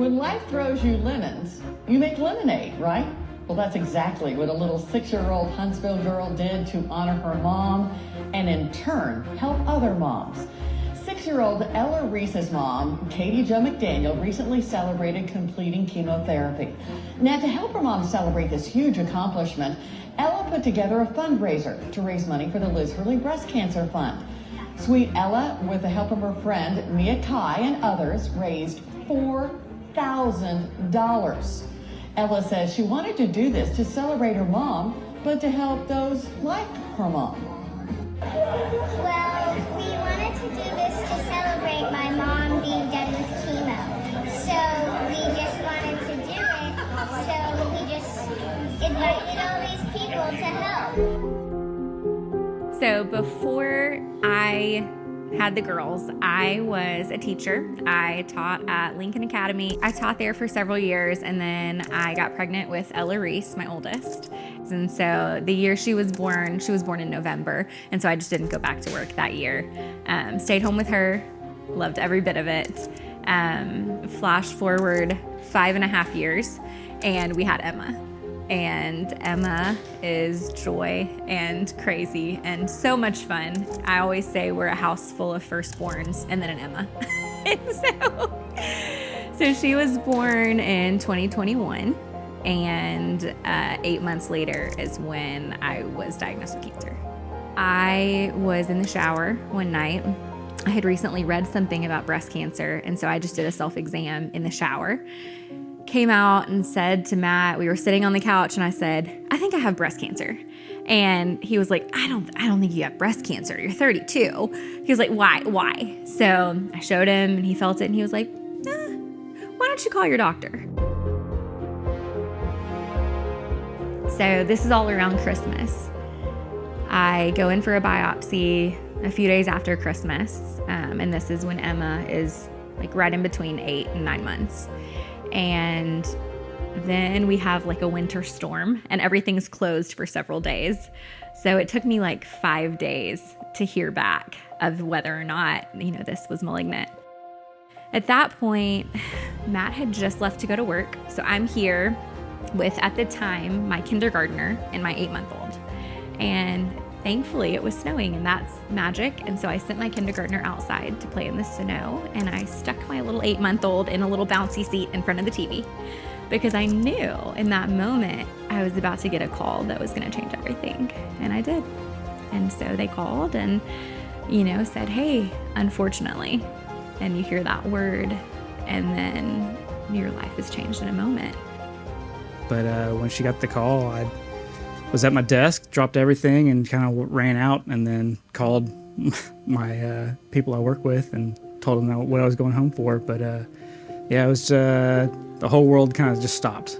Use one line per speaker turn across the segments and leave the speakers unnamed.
When life throws you lemons, you make lemonade, right? Well, that's exactly what a little 6-year-old Huntsville girl did to honor her mom and in turn help other moms. 6-year-old Ella Reese's mom, Katy McDaniel, recently celebrated completing chemotherapy. Now, to help her mom celebrate this huge accomplishment, Ella put together a fundraiser to raise money for the Liz Hurley Breast Cancer Fund. Sweet Ella, with the help of her friend Mia Kai and others, raised $4,000. Ella says she wanted to do this to celebrate her mom, but to help those like her mom.
Well, we wanted to do this to celebrate my mom being done with chemo. So we just wanted to do it. So we just invited all these people to help.
So before I had the girls, I was a teacher. I taught at Lincoln Academy. I taught there for several years, and then I got pregnant with Ella Reese, my oldest. And so the year she was born in November, and so I just didn't go back to work that year. Stayed home with her, loved every bit of it. Flash forward 5.5 years, and we had Emma. And Emma is joy and crazy and so much fun. I always say we're a house full of firstborns and then an Emma. So she was born in 2021, and 8 months later is when I was diagnosed with cancer. I was in the shower one night. I had recently read something about breast cancer, and so I just did a self-exam in the shower. Came out and said to Matt, we were sitting on the couch, and I said, I think I have breast cancer. And he was like, I don't think you have breast cancer. You're 32. He was like, why? So I showed him, and he felt it, and he was like, why don't you call your doctor? So this is all around Christmas. I go in for a biopsy a few days after Christmas. And this is when Emma is like right in between 8 and 9 months. And then we have like a winter storm, and everything's closed for several days. So it took me like 5 days to hear back of whether or not, this was malignant. At that point, Matt had just left to go to work. So I'm here with, at the time, my kindergartner and my 8-month-old. And thankfully it was snowing, and that's magic. And so I sent my kindergartner outside to play in the snow, and I stuck my little 8-month-old in a little bouncy seat in front of the TV because I knew in that moment I was about to get a call that was going to change everything. And I did. And so they called and, said, hey, unfortunately. And you hear that word, and then your life is changed in a moment.
But when she got the call, I was at my desk, dropped everything, and kind of ran out, and then called my people I work with and told them what I was going home for. But it was the whole world kind of just stopped.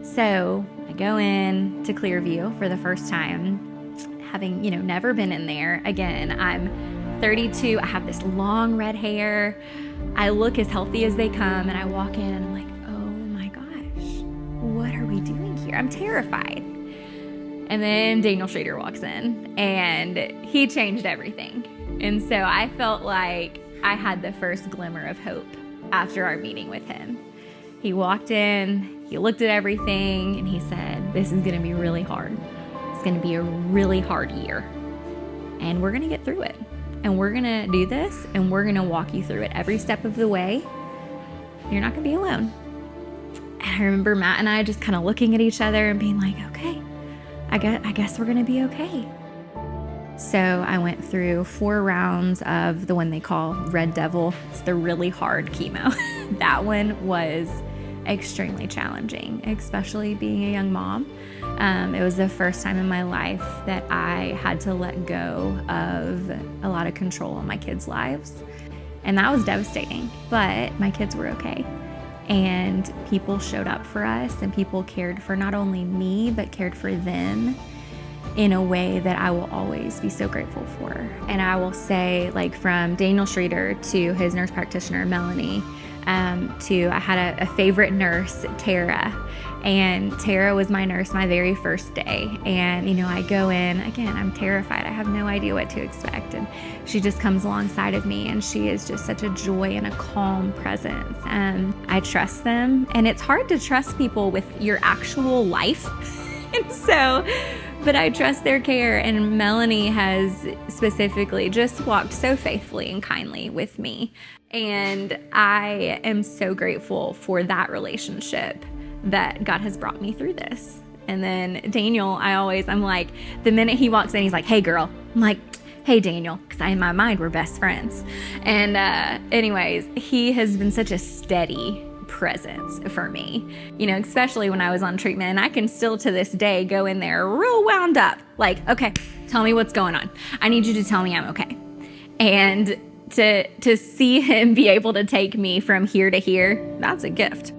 So I go in to Clearview for the first time, having never been in there. Again, I'm 32. I have this long red hair. I look as healthy as they come, and I walk in and I'm like, what are we doing here? I'm terrified. And then Daniel Schrader walks in, and he changed everything. And so I felt like I had the first glimmer of hope after our meeting with him. He walked in, he looked at everything, and he said, this is going to be really hard. It's going to be a really hard year. And we're going to get through it. And we're going to do this, and we're going to walk you through it every step of the way. You're not going to be alone. And I remember Matt and I just kind of looking at each other and being like, okay, I guess we're going to be okay. So I went through 4 rounds of the one they call Red Devil. It's the really hard chemo. That one was extremely challenging, especially being a young mom. It was the first time in my life that I had to let go of a lot of control on my kids' lives. And that was devastating, but my kids were okay. And people showed up for us, and people cared for not only me, but cared for them in a way that I will always be so grateful for. And I will say, like, from Daniel Schrader to his nurse practitioner, Melanie, I had a favorite nurse, Tara, and Tara was my nurse my very first day. And, I go in, again, I'm terrified. I have no idea what to expect. And she just comes alongside of me, and she is just such a joy and a calm presence. And I trust them. And it's hard to trust people with your actual life. But I trust their care, and Melanie has specifically just walked so faithfully and kindly with me. And I am so grateful for that relationship that God has brought me through this. And then Daniel, I'm like, the minute he walks in, he's like, hey girl. I'm like, hey Daniel, because in my mind, we're best friends. And anyways, he has been such a steady presence for me, especially when I was on treatment. And I can still to this day go in there real wound up, like, okay, tell me what's going on. I need you to tell me I'm okay. And to see him be able to take me from here to here, that's a gift.